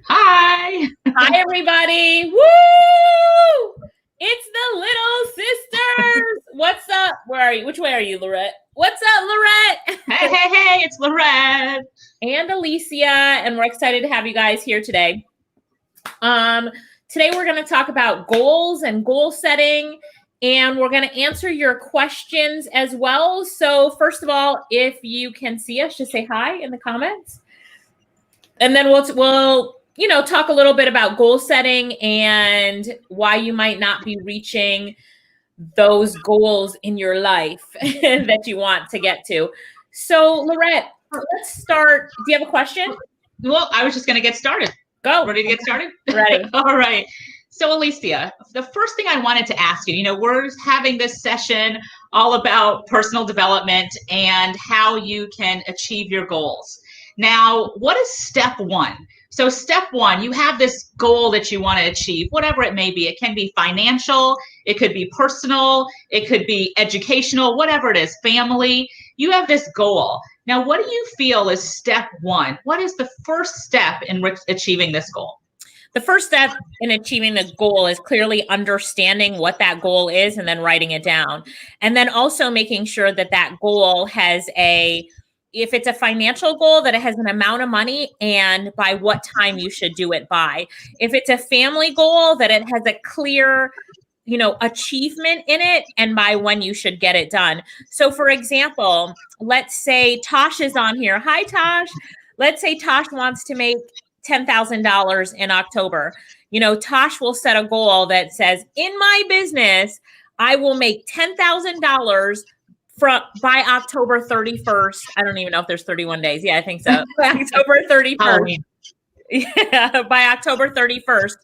Hi. Hi, everybody. Woo! It's the Little Sisters. What's up? Where are you? Which way are you, Lorette? What's up, Lorette? Hey, it's Lorette. And Alicia, and we're excited to have you guys here today. Today we're going to talk about goals and goal setting, and we're going to answer your questions as well. So first of all, if you can see us, just say hi in the comments. And then we'll talk a little bit about goal setting and why you might not be reaching those goals in your life that you want to get to. So, Lorette, let's start. Do you have a question? Well, I was just going to get started. Go. Ready to get started? Ready. All right. So, Alicia, the first thing I wanted to ask you, we're having this session all about personal development and how you can achieve your goals. Now, what is step one? So step one, you have this goal that you want to achieve, whatever it may be. It can be financial, it could be personal, it could be educational, whatever it is, family. You have this goal. Now, what do you feel is step one? What is the first step in achieving this goal? The first step in achieving the goal is clearly understanding what that goal is and then writing it down. And then also making sure that that goal has if it's a financial goal, that it has an amount of money and by what time you should do it by. If it's a family goal, that it has a clear, achievement in it and by when you should get it done. So for example, let's say Tosh is on here. Hi, Tosh. Let's say Tosh wants to make $10,000 in October. Tosh will set a goal that says, in my business, I will make $10,000 by October 31st. I don't even know if there's 31 days. Yeah, I think so. October 31st. Yeah, by October 31st,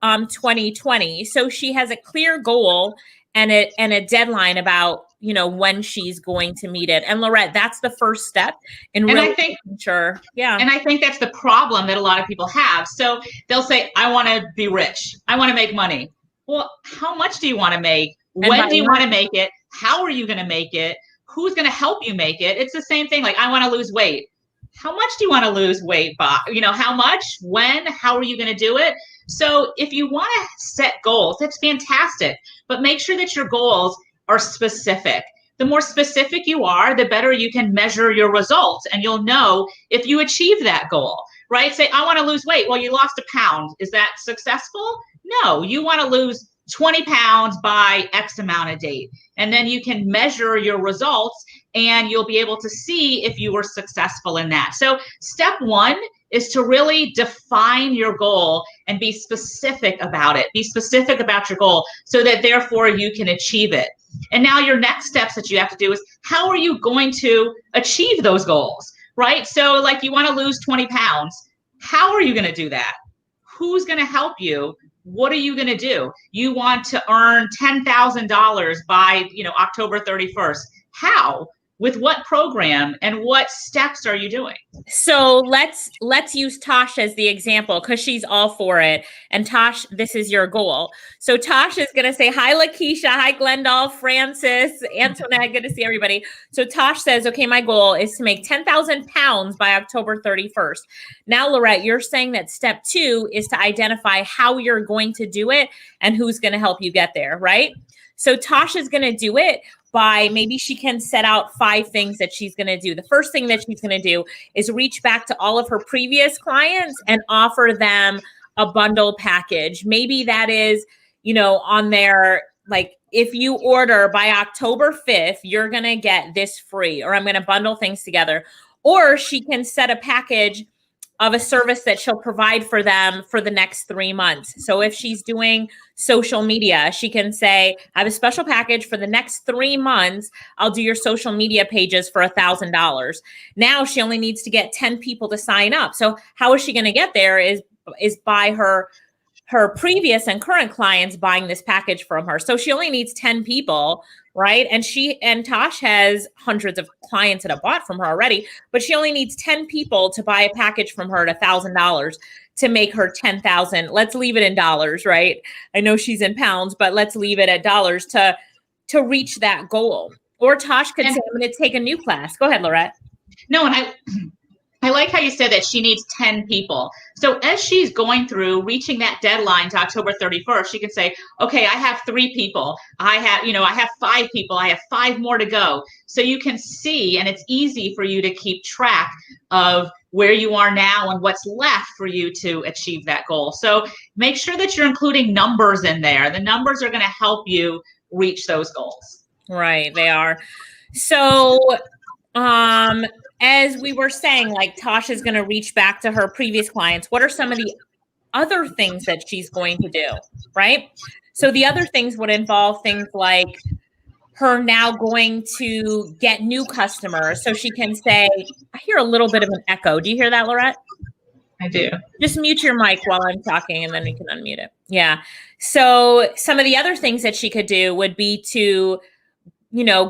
2020. So she has a clear goal and a deadline about, when she's going to meet it. And Lorette, that's the first step in really making sure. Yeah. And I think that's the problem that a lot of people have. So they'll say, I want to be rich. I want to make money. Well, how much do you want to make? When do you want to make it? How are you going to make it? Who's going to help you make it? It's the same thing. Like, I want to lose weight. How much do you want to lose weight by? How much? When? How are you going to do it? So if you want to set goals, that's fantastic. But make sure that your goals are specific. The more specific you are, the better you can measure your results. And you'll know if you achieve that goal, right? Say, I want to lose weight. Well, you lost a pound. Is that successful? No, you want to lose 20 pounds by X amount of date. And then you can measure your results and you'll be able to see if you were successful in that. So step one is to really define your goal and be specific about it. Be specific about your goal so that therefore you can achieve it. And now your next steps that you have to do is, how are you going to achieve those goals, right? So like, you want to lose 20 pounds. How are you going to do that? Who's going to help you? What are you going to do? You want to earn $10,000 by, October 31st. How? With what program and what steps are you doing? So let's use Tosh as the example because she's all for it. And Tosh, this is your goal. So Tosh is going to say, hi, Lakeisha. Hi, Glendale, Francis, Antoinette. Good to see everybody. So Tosh says, okay, my goal is to make 10,000 pounds by October 31st. Now, Lorette, you're saying that step two is to identify how you're going to do it and who's going to help you get there, right? So Tosh is going to do it by, maybe she can set out 5 things that she's going to do. The first thing that she's going to do is reach back to all of her previous clients and offer them a bundle package. Maybe that is, on their, like, if you order by October 5th, you're going to get this free, or I'm going to bundle things together. Or she can set a package of a service that she'll provide for them for the next 3 months. So if she's doing social media, she can say, I have a special package for the next 3 months. I'll do your social media pages for $1,000. Now she only needs to get 10 people to sign up. So how is she going to get there is by her previous and current clients buying this package from her. So she only needs 10 people, right? And Tosh has hundreds of clients that have bought from her already, but she only needs 10 people to buy a package from her at $1,000 to make her 10,000. Let's leave it in dollars, right? I know she's in pounds, but let's leave it at dollars to reach that goal. Or Tosh could say, I'm going to take a new class. Go ahead, Lorette. No, and I like how you said that she needs 10 people. So as she's going through reaching that deadline to October 31st, she can say, okay, I have 3 people. I have 5 people. I have 5 more to go. So you can see, and it's easy for you to keep track of where you are now and what's left for you to achieve that goal. So make sure that you're including numbers in there. The numbers are going to help you reach those goals. Right, they are. So, as we were saying, like Tasha's going to reach back to her previous clients. What are some of the other things that she's going to do? Right. So the other things would involve things like her now going to get new customers. So she can say, I hear a little bit of an echo. Do you hear that, Lorette? I do. Just mute your mic while I'm talking and then you can unmute it. Yeah. So some of the other things that she could do would be to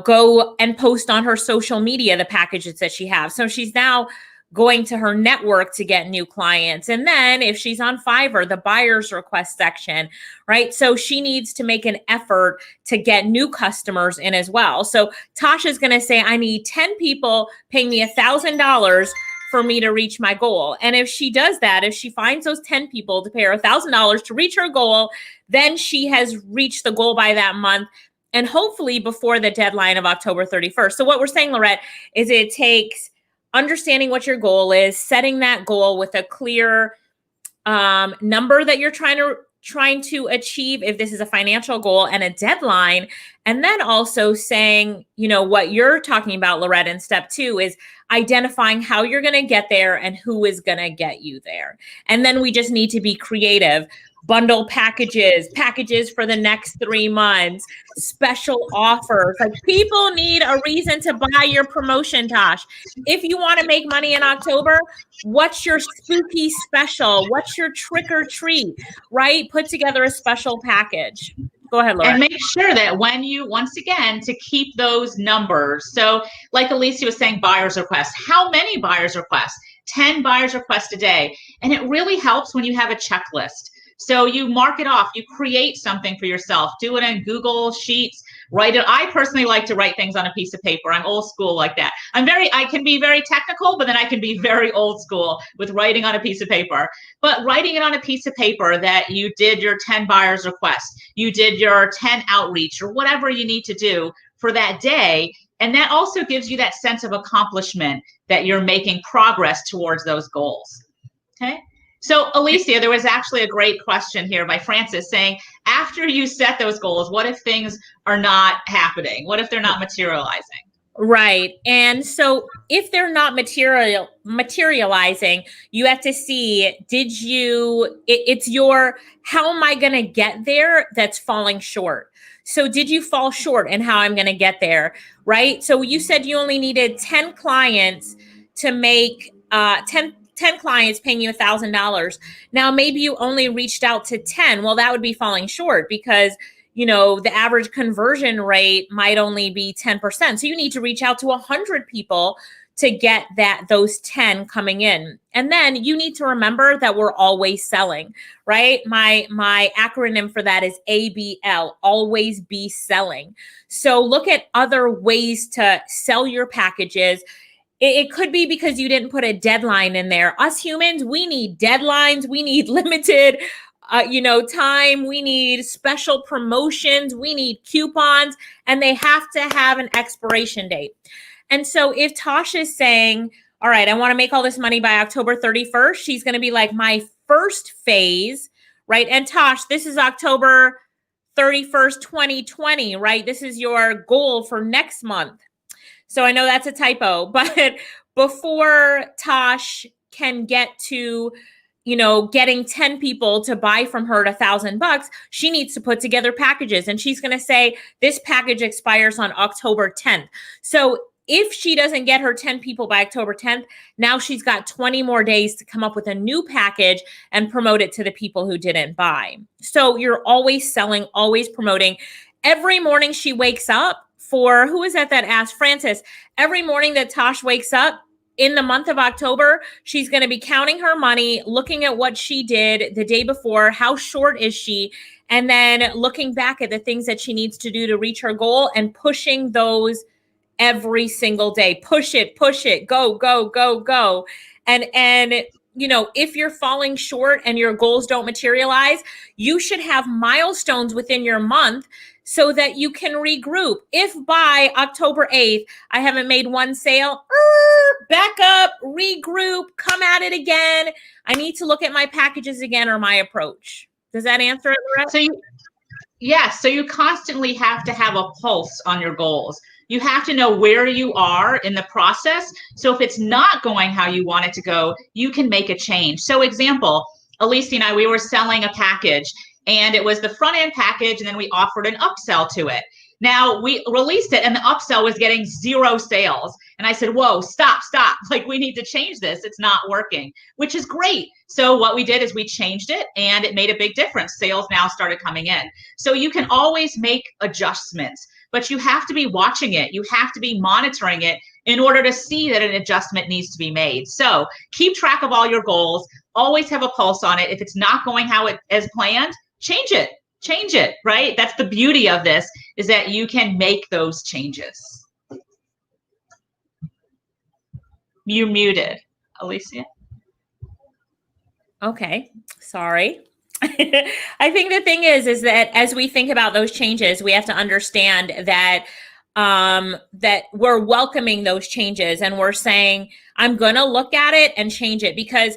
go and post on her social media the packages that she has. So she's now going to her network to get new clients. And then if she's on Fiverr, the buyer's request section, right? So she needs to make an effort to get new customers in as well. So Tasha's going to say, I need 10 people paying me $1,000 for me to reach my goal. And if she does that, if she finds those 10 people to pay her $1,000 to reach her goal, then she has reached the goal by that month. And hopefully before the deadline of October 31st. So what we're saying, Lorette, is it takes understanding what your goal is, setting that goal with a clear number that you're trying to achieve, if this is a financial goal, and a deadline. And then also saying, what you're talking about, Lorette, in step 2 is identifying how you're going to get there and who is going to get you there. And then we just need to be creative. Bundle packages for the next 3 months, special offers. Like, people need a reason to buy your promotion, Tosh. If you want to make money in October, what's your spooky special? What's your trick or treat, right? Put together a special package. Go ahead, Laura. And make sure that when you, once again, to keep those numbers. So like Alicia was saying, buyer's requests. How many buyer's requests? 10 buyer's requests a day. And it really helps when you have a checklist. So you mark it off, you create something for yourself, do it in Google Sheets, write it. I personally like to write things on a piece of paper. I'm old school like that. I can be very technical, but then I can be very old school with writing on a piece of paper. But writing it on a piece of paper that you did your 10 buyers requests, you did your 10 outreach, or whatever you need to do for that day. And that also gives you that sense of accomplishment that you're making progress towards those goals. Okay. So Alicia, there was actually a great question here by Francis saying, after you set those goals, what if things are not happening? What if they're not materializing? Right. And so if they're not materializing, you have to see, it's your, how am I going to get there that's falling short? So did you fall short in how I'm going to get there? Right. So you said you only needed 10 clients to make 10 clients paying you $1,000. Now, maybe you only reached out to 10. Well, that would be falling short because, the average conversion rate might only be 10%. So you need to reach out to 100 people to get those 10 coming in. And then you need to remember that we're always selling, right? My acronym for that is ABL, always be selling. So look at other ways to sell your packages. It could be because you didn't put a deadline in there. Us humans, we need deadlines. We need limited, time. We need special promotions. We need coupons, and they have to have an expiration date. And so if Tosh is saying, all right, I want to make all this money by October 31st, she's going to be like, my first phase, right? And Tosh, this is October 31st, 2020, right? This is your goal for next month. So I know that's a typo, but before Tosh can get to, getting 10 people to buy from her at $1,000, she needs to put together packages. And she's going to say, this package expires on October 10th. So if she doesn't get her 10 people by October 10th, now she's got 20 more days to come up with a new package and promote it to the people who didn't buy. So you're always selling, always promoting. Every morning she wakes up, for who is that asked? Francis. Every morning that Tosh wakes up in the month of October, she's going to be counting her money, looking at what she did the day before, how short is she, and then looking back at the things that she needs to do to reach her goal and pushing those every single day. Push it, go, go, go, go. And you know, if you're falling short and your goals don't materialize, you should have milestones within your month so that you can regroup. If by October 8th, I haven't made one sale, back up, regroup, come at it again. I need to look at my packages again or my approach. Does that answer it, Loretta? Yes. So you constantly have to have a pulse on your goals. You have to know where you are in the process. So if it's not going how you want it to go, you can make a change. So example, Alicia and I, we were selling a package and it was the front end package. And then we offered an upsell to it. Now we released it and the upsell was getting 0 sales. And I said, whoa, stop. Like we need to change this. It's not working, which is great. So what we did is we changed it and it made a big difference. Sales now started coming in. So you can always make adjustments, but you have to be watching it. You have to be monitoring it in order to see that an adjustment needs to be made. So keep track of all your goals. Always have a pulse on it. If it's not going how it is planned, change it, right? That's the beauty of this, is that you can make those changes. You're muted, Alicia. Okay, sorry. I think the thing is that as we think about those changes, we have to understand that that we're welcoming those changes and we're saying, I'm going to look at it and change it, because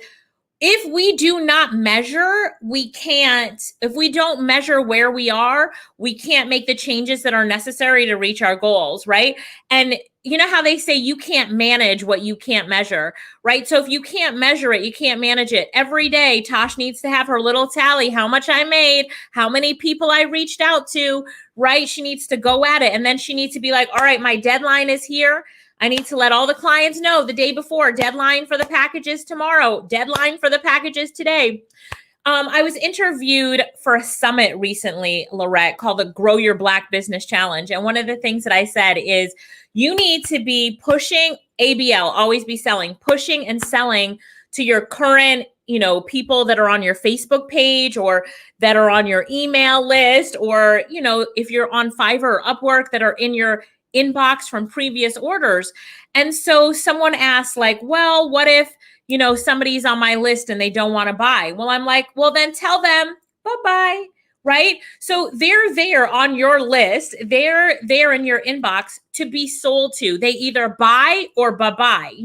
if we do not measure, if we don't measure where we are, we can't make the changes that are necessary to reach our goals, right? And you know how they say you can't manage what you can't measure, right? So if you can't measure it, you can't manage it. Every day, Tosh needs to have her little tally, how much I made, how many people I reached out to, right? She needs to go at it. And then she needs to be like, all right, my deadline is here. I need to let all the clients know the day before, deadline for the packages tomorrow, deadline for the packages today. I was interviewed for a summit recently, Lorette, called the Grow Your Black Business Challenge. And one of the things that I said is you need to be pushing ABL, always be selling, pushing and selling to your current, people that are on your Facebook page or that are on your email list, or, if you're on Fiverr or Upwork, that are in your inbox from previous orders. And so someone asked, like, well, what if, somebody's on my list and they don't want to buy? Well, I'm like, well, then tell them bye-bye, right? So they're there on your list. They're there in your inbox to be sold to. They either buy or bye-bye.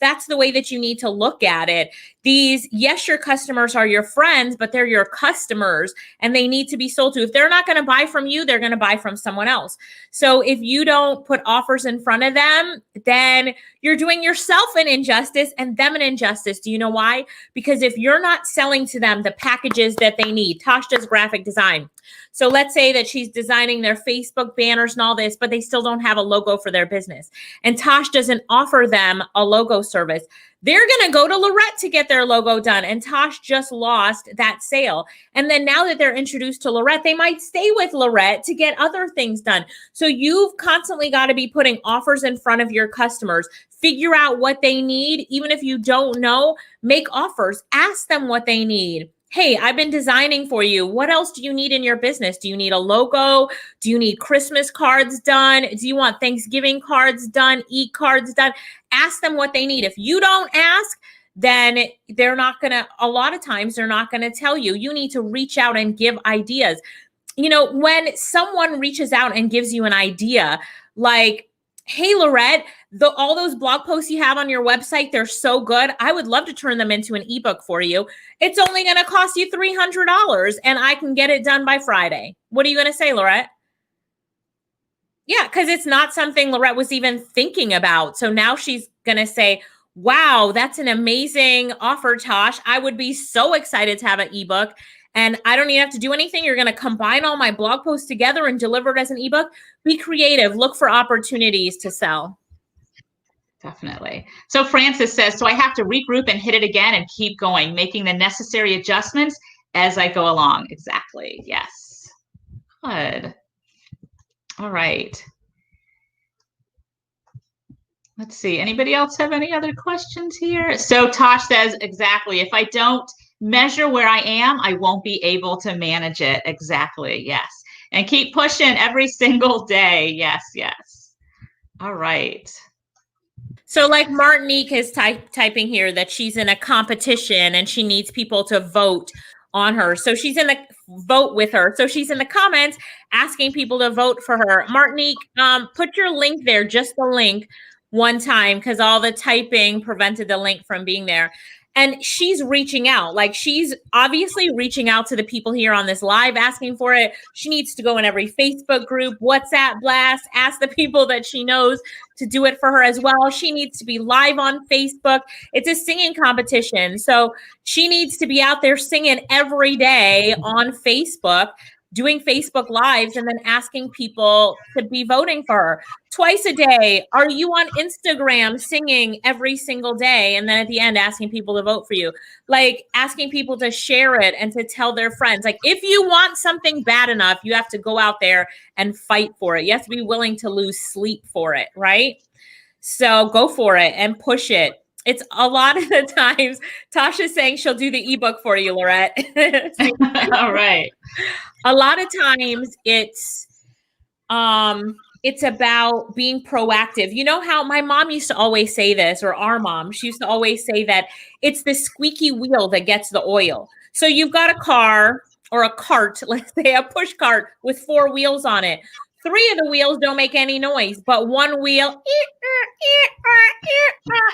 That's the way that you need to look at it. Yes, your customers are your friends, but they're your customers and they need to be sold to. If they're not going to buy from you, they're going to buy from someone else. So if you don't put offers in front of them, then you're doing yourself an injustice and them an injustice. Do you know why? Because if you're not selling to them the packages that they need, Tosh does graphic design. So let's say that she's designing their Facebook banners and all this, but they still don't have a logo for their business. And Tosh doesn't offer them a logo service. They're going to go to Lorette to get their logo done. And Tosh just lost that sale. And then now that they're introduced to Lorette, they might stay with Lorette to get other things done. So you've constantly got to be putting offers in front of your customers. Figure out what they need. Even if you don't know, make offers. Ask them what they need. Hey, I've been designing for you. What else do you need in your business? Do you need a logo? Do you need Christmas cards done? Do you want Thanksgiving cards done? E-cards done? Ask them what they need. If you don't ask, then they're not going to, a lot of times they're not going to tell you. You need to reach out and give ideas. When someone reaches out and gives you an idea, like, hey, Lorette, all those blog posts you have on your website, they're so good. I would love to turn them into an ebook for you. It's only going to cost you $300 and I can get it done by Friday. What are you going to say, Lorette? Yeah, because it's not something Lorette was even thinking about. So now she's going to say, wow, that's an amazing offer, Tosh. I would be so excited to have an ebook. And I don't even have to do anything. You're going to combine all my blog posts together and deliver it as an ebook. Be creative. Look for opportunities to sell. Definitely. So Francis says, so I have to regroup and hit it again and keep going, making the necessary adjustments as I go along. Exactly. Yes. Good. All right. Let's see. Anybody else have any other questions here? So Tosh says, exactly. If I don't measure where I am, I won't be able to manage it. Exactly. Yes. And keep pushing every single day. Yes. Yes. All right. So like Martinique is typing here that she's in a competition and she needs people to vote on her. So she's in the vote with her. So she's in the comments asking people to vote for her. Martinique, put your link there, just the link one time, because all the typing prevented the link from being there. And she's reaching out. Like, she's obviously reaching out to the people here on this live asking for it. She needs to go in every Facebook group, WhatsApp blast, ask the people that she knows to do it for her as well. She needs to be live on Facebook. It's a singing competition. So she needs to be out there singing every day on Facebook, doing Facebook Lives, and then asking people to be voting for her twice a day. Are you on Instagram singing every single day? And then at the end, asking people to vote for you, like asking people to share it and to tell their friends. Like, if you want something bad enough, you have to go out there and fight for it. You have to be willing to lose sleep for it, right? So go for it and push it. It's a lot of the times Tasha's saying she'll do the ebook for you, Lorette. All right. A lot of times it's about being proactive. You know how my mom used to always say this, or our mom, she used to always say that it's the squeaky wheel that gets the oil. So you've got a car or a cart, let's say a push cart with 4 wheels on it. 3 of the wheels don't make any noise, but one wheel,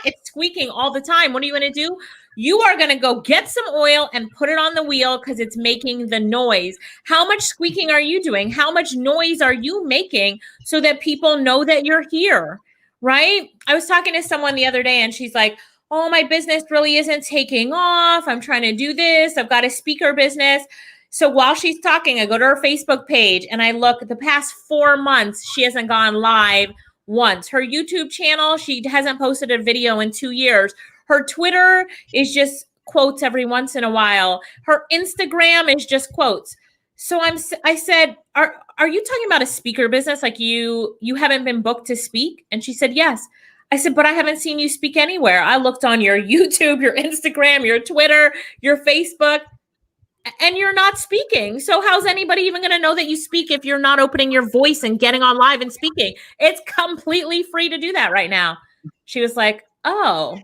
it's squeaking all the time. What are you going to do? You are going to go get some oil and put it on the wheel because it's making the noise. How much squeaking are you doing? How much noise are you making so that people know that you're here, right? I was talking to someone the other day and she's like, oh, my business really isn't taking off. I'm trying to do this. I've got a speaker business. So while she's talking, I go to her Facebook page and I look at the past 4 months. She hasn't gone live once. Her YouTube channel, she hasn't posted a video in 2 years. Her Twitter is just quotes every once in a while. Her Instagram is just quotes. So I said, are you talking about a speaker business? Like you haven't been booked to speak? And she said, yes. I said, but I haven't seen you speak anywhere. I looked on your YouTube, your Instagram, your Twitter, your Facebook, and you're not speaking. So how's anybody even going to know that you speak if you're not opening your voice and getting on live and speaking? It's completely free to do that right now. She was like, oh.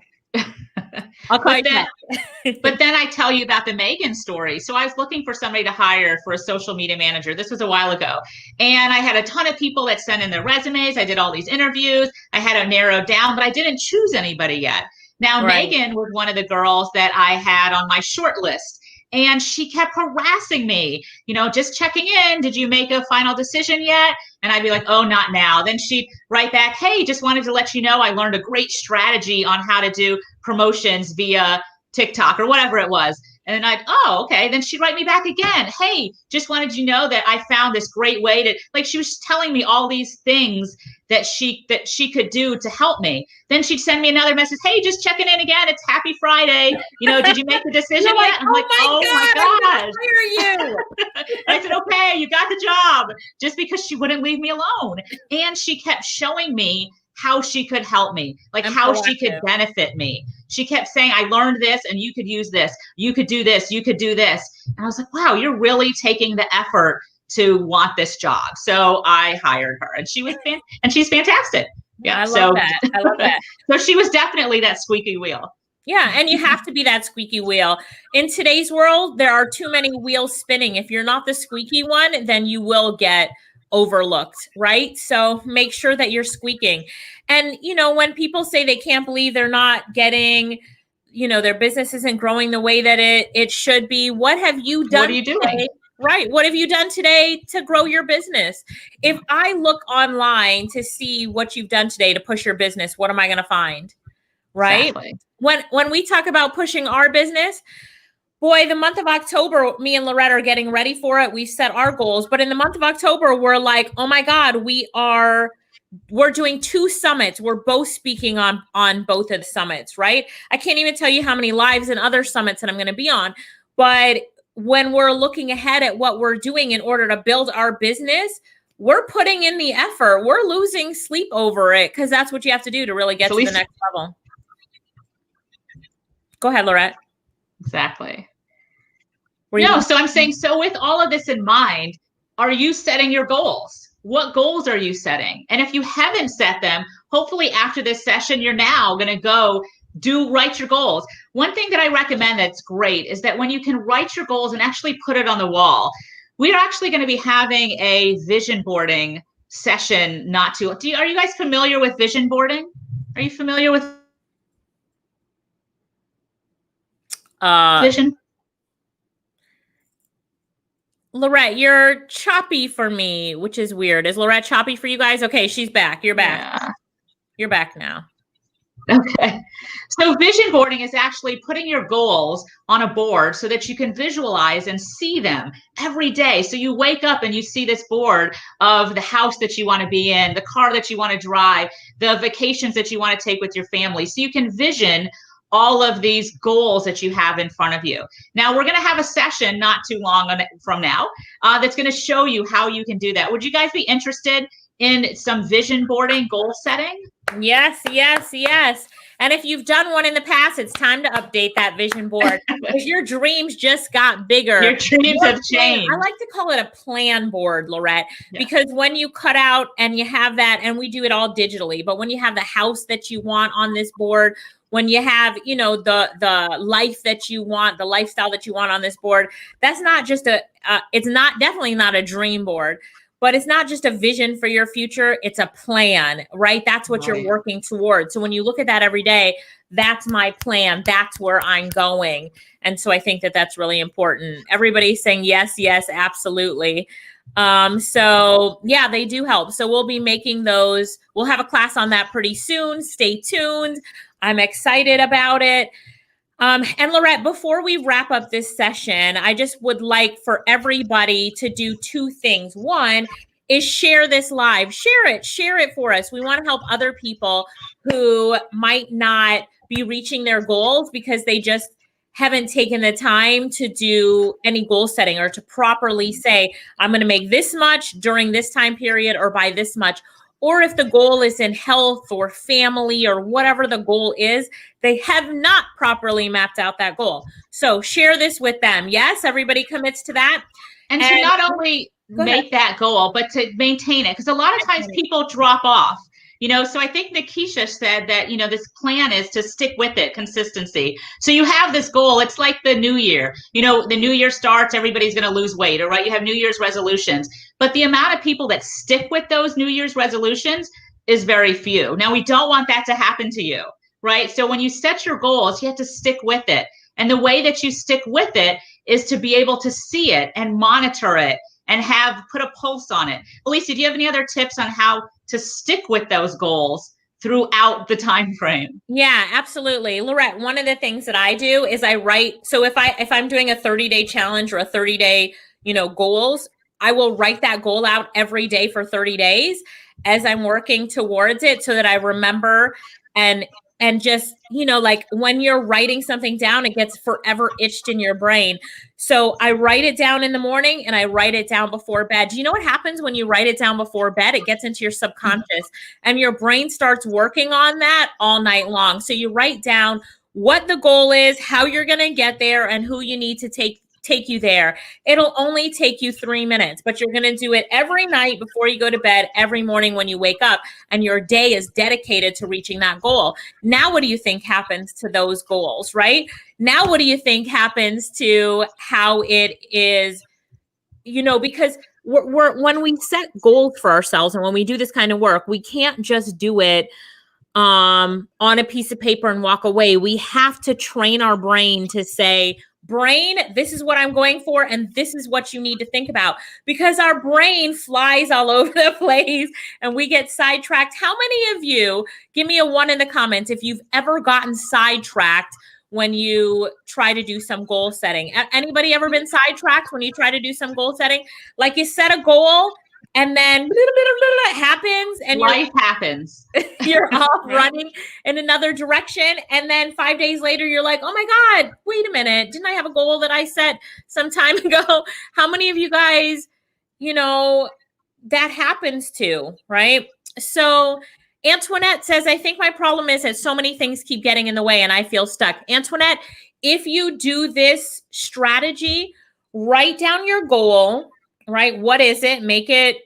But then I tell you about the Megan story. So I was looking for somebody to hire for a social media manager. This was a while ago. And I had a ton of people that sent in their resumes. I did all these interviews. I had it narrowed down, but I didn't choose anybody yet. Now, right. Megan was one of the girls that I had on my short list. And she kept harassing me, just checking in. Did you make a final decision yet? And I'd be like, oh, not now. Then she'd write back, hey, just wanted to let you know I learned a great strategy on how to do promotions via TikTok or whatever it was. And then oh, okay. Then she'd write me back again. Hey, just wanted you to know that I found this great way to, like, she was telling me all these things that she could do to help me. Then she'd send me another message. Hey, just checking in again. It's happy Friday. Did you make the decision yet? Like, I'm like, oh my God. Where are you? I said, okay, you got the job, just because she wouldn't leave me alone. And she kept showing me how she could help me, like how she could benefit me. She kept saying, I learned this and you could use this. You could do this. You could do this. And I was like, wow, you're really taking the effort to want this job. So I hired her and she's fantastic. Yeah. I love that. So she was definitely that squeaky wheel. Yeah. And you have to be that squeaky wheel. In today's world, there are too many wheels spinning. If you're not the squeaky one, then you will get overlooked, right? So make sure that you're squeaking. And, when people say they can't believe they're not getting, their business isn't growing the way that it should be. What have you done? What are you doing? Right. What have you done today to grow your business? If I look online to see what you've done today to push your business, what am I going to find? Right. Exactly. When we talk about pushing our business, boy, the month of October, me and Lorette are getting ready for it. We've set our goals, but in the month of October, we're like, oh my God, we're doing 2 summits. We're both speaking on both of the summits, right? I can't even tell you how many lives and other summits that I'm going to be on. But when we're looking ahead at what we're doing in order to build our business, we're putting in the effort. We're losing sleep over it because that's what you have to do to really get to the next level. Go ahead, Lorette. Exactly. So I'm saying, so with all of this in mind, are you setting your goals? What goals are you setting? And if you haven't set them, hopefully after this session, you're now going to go write your goals. One thing that I recommend that's great is that when you can write your goals and actually put it on the wall, we are actually going to be having a vision boarding session are you guys familiar with vision boarding? Are you familiar with vision? Lorette, you're choppy for me, which is weird. Is Lorette choppy for you guys? Okay, she's back. You're back. Yeah. You're back now. Okay. So vision boarding is actually putting your goals on a board so that you can visualize and see them every day. So you wake up and you see this board of the house that you want to be in, the car that you want to drive, the vacations that you want to take with your family. So you can vision all of these goals that you have in front of you. Now, we're going to have a session not too long from now that's going to show you how you can do that. Would you guys be interested in some vision boarding, goal setting? Yes, yes, yes. And if you've done one in the past, it's time to update that vision board because your dreams just got bigger. Your dreams have changed. I like to call it a plan board, Lorette, because when you cut out and you have that, and we do it all digitally, but when you have the house that you want on this board, when you have, you know, the life that you want, the lifestyle that you want on this board, that's not just definitely not a dream board. But it's not just a vision for your future. It's a plan, right? That's what you're working towards. So when you look at that every day, that's my plan. That's where I'm going. And so I think that that's really important. Everybody's saying yes, yes, absolutely. So yeah, they do help. So we'll be making those. We'll have a class on that pretty soon. Stay tuned. I'm excited about it. And Lorette, before we wrap up this session, I just would like for everybody to do two things. One is share this live, share it for us. We want to help other people who might not be reaching their goals because they just haven't taken the time to do any goal setting or to properly say, I'm going to make this much during this time period or by this much. Or if the goal is in health or family or whatever the goal is, they have not properly mapped out that goal. So share this with them. Yes, everybody commits to that. And to not only make that goal, but to maintain it. Because a lot of times people drop off. You know, so I think Nikisha said that, you know, this plan is to stick with it, consistency. So you have this goal. It's like the new year. You know, the new year starts, everybody's going to lose weight, all right? You have New Year's resolutions. But the amount of people that stick with those New Year's resolutions is very few. Now, we don't want that to happen to you, right? So when you set your goals, you have to stick with it. And the way that you stick with it is to be able to see it and monitor it and put a pulse on it. Alicia, do you have any other tips on how to stick with those goals throughout the time frame? Yeah, absolutely. Lorette, one of the things that I do is I write. So if I'm doing a 30-day challenge or a 30-day, you know, goals, I will write that goal out every day for 30 days as I'm working towards it so that I remember and just, you know, like when you're writing something down, it gets forever itched in your brain. So I write it down in the morning and I write it down before bed. Do you know what happens when you write it down before bed? It gets into your subconscious and your brain starts working on that all night long. So you write down what the goal is, how you're going to get there, and who you need to take you there. It'll only take you 3 minutes, but you're going to do it every night before you go to bed, every morning when you wake up, and your day is dedicated to reaching that goal. Now, what do you think happens to those goals, right? Now, what do you think happens to how it is, you know, because when we set goals for ourselves and when we do this kind of work, we can't just do it on a piece of paper and walk away. We have to train our brain to say, brain, this is what I'm going for, and this is what you need to think about, because our brain flies all over the place and we get sidetracked. How many of you, give me a 1 in the comments, if you've ever gotten sidetracked when you try to do some goal setting? Anybody ever been sidetracked when you try to do some goal setting? Like you set a goal and then it happens and life happens. You're off running in another direction. And then 5 days later, you're like, oh my God, wait a minute. Didn't I have a goal that I set some time ago? How many of you guys, you know, that happens to, right? So Antoinette says, I think my problem is that so many things keep getting in the way and I feel stuck. Antoinette, if you do this strategy, write down your goal, right? What is it? Make it,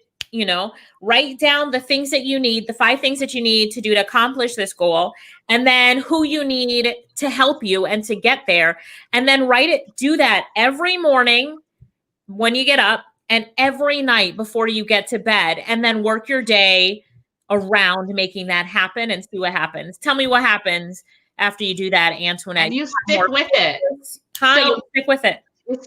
write down the things that you need, the 5 things that you need to do to accomplish this goal, and then who you need to help you and to get there. And then do that every morning when you get up and every night before you get to bed, and then work your day around making that happen and see what happens. Tell me what happens after you do that, Antoinette. And you stick with it. You stick with it.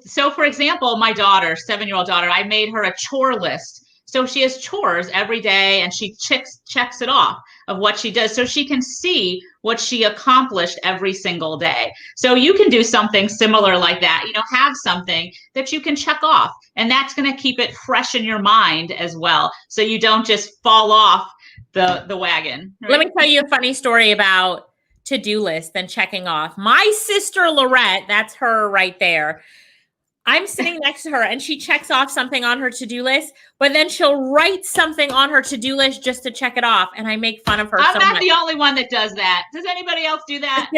So for example, my daughter, 7-year-old daughter, I made her a chore list. So she has chores every day and she checks it off of what she does so she can see what she accomplished every single day. So you can do something similar like that, have something that you can check off, and that's going to keep it fresh in your mind as well. So you don't just fall off the wagon. Right? Let me tell you a funny story about to-do list and checking off. My sister Lorette, that's her right there. I'm sitting next to her and she checks off something on her to-do list, but then she'll write something on her to-do list just to check it off. And I make fun of her. I'm not the only one that does that. Does anybody else do that?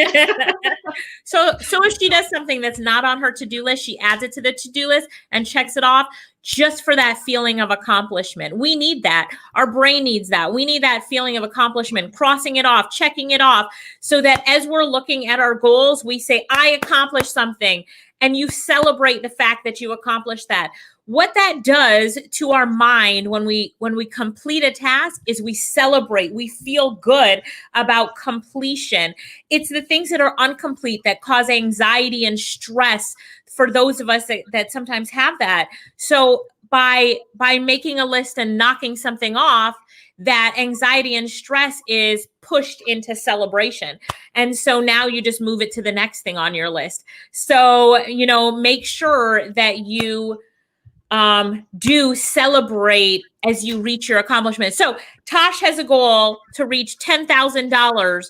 So if she does something that's not on her to-do list, she adds it to the to-do list and checks it off just for that feeling of accomplishment. We need that. Our brain needs that. We need that feeling of accomplishment, crossing it off, checking it off, so that as we're looking at our goals, we say, I accomplished something. And you celebrate the fact that you accomplished that. What that does to our mind when we complete a task is we celebrate. We feel good about completion. It's the things that are incomplete that cause anxiety and stress for those of us that sometimes have that. So by making a list and knocking something off, that anxiety and stress is pushed into celebration. And so now you just move it to the next thing on your list. So, make sure that you do celebrate as you reach your accomplishment. So Tosh has a goal to reach $10,000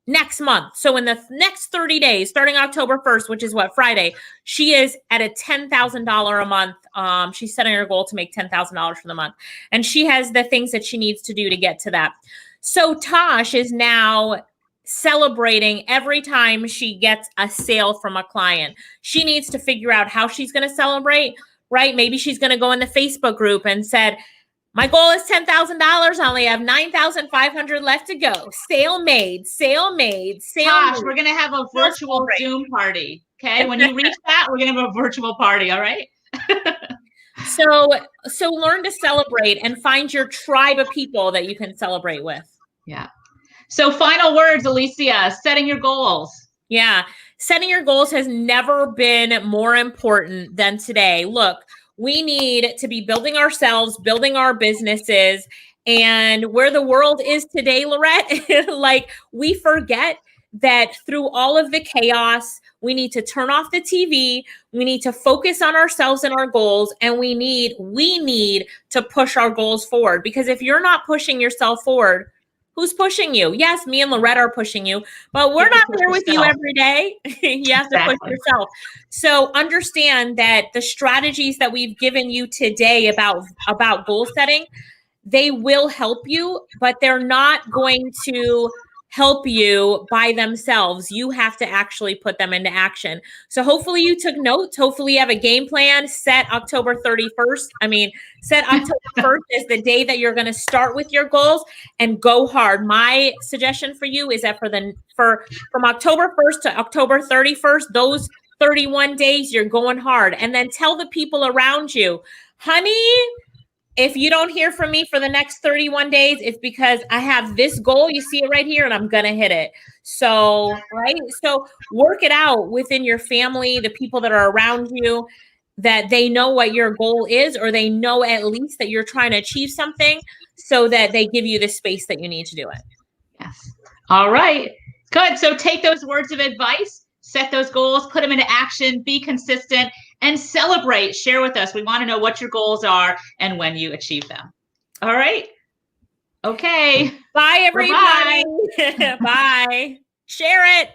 next month. So in the next 30 days, starting October 1st, which is Friday, she is at a $10,000 a month. She's setting her goal to make $10,000 for the month. And she has the things that she needs to do to get to that. So Tosh is now celebrating every time she gets a sale from a client. She needs to figure out how she's going to celebrate, right? Maybe she's going to go in the Facebook group and said, my goal is $10,000. I only have 9,500 left to go. Sale made, sale made, sale Gosh, made. We're going to have a virtual Zoom party. Okay. When you reach that, we're going to have a virtual party. All right. So learn to celebrate and find your tribe of people that you can celebrate with. Yeah. So final words, Alicia, setting your goals. Yeah. Setting your goals has never been more important than today. Look, we need to be building ourselves, building our businesses, and where the world is today, Lorette, like we forget that through all of the chaos, we need to turn off the TV. We need to focus on ourselves and our goals, and we need to push our goals forward. Because if you're not pushing yourself forward, who's pushing you? Yes, me and Lorette are pushing you, but we're not there with you every day. You have to push yourself. So understand that the strategies that we've given you today about goal setting, they will help you, but they're not going to help you by themselves. You have to actually put them into action. So hopefully you took notes. Hopefully you have a game plan. Set October 31st. Set October 1st as the day that you're going to start with your goals and go hard. My suggestion for you is that from October 1st to October 31st, those 31 days, you're going hard. And then tell the people around you, honey, if you don't hear from me for the next 31 days, it's because I have this goal. You see it right here, and I'm going to hit it. So, right? So work it out within your family, the people that are around you, that they know what your goal is, or they know at least that you're trying to achieve something, so that they give you the space that you need to do it. Yes. All right. Good. So take those words of advice, set those goals, put them into action, be consistent, and celebrate. Share with us. We want to know what your goals are and when you achieve them. All right. Okay. Bye, everybody. Bye. Share it.